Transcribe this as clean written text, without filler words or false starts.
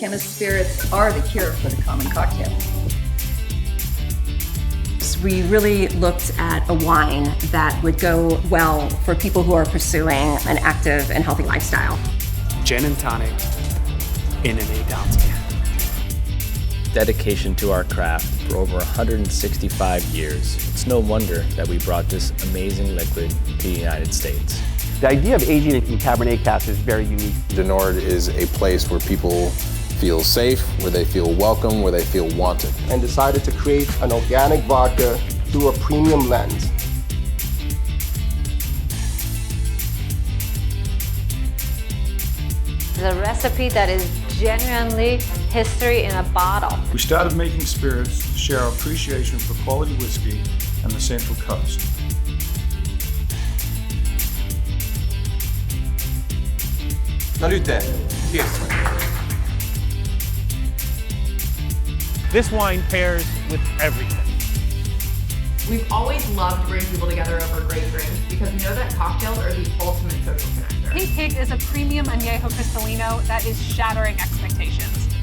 chemist spirits are the cure for the common cocktail. We really looked at a wine that would go well for people who are pursuing an active and healthy lifestyle. Gin and tonic in an 8-ounce can. Dedication to our craft for over 165 years. It's no wonder that we brought this amazing liquid to the United States. The idea of aging in Cabernet cask is very unique. Du Nord is a place where people feel safe, where they feel welcome, where they feel wanted. And decided to create an organic vodka through a premium lens. The recipe that is genuinely history in a bottle. We started making spirits to share our appreciation for quality whiskey and the Central Coast. Salute. Cheers. This wine pairs with everything. We've always loved to bring people together over great drinks because we know that cocktails are the ultimate social connector. Pink Pig is a premium Añejo Cristalino that is shattering expectations.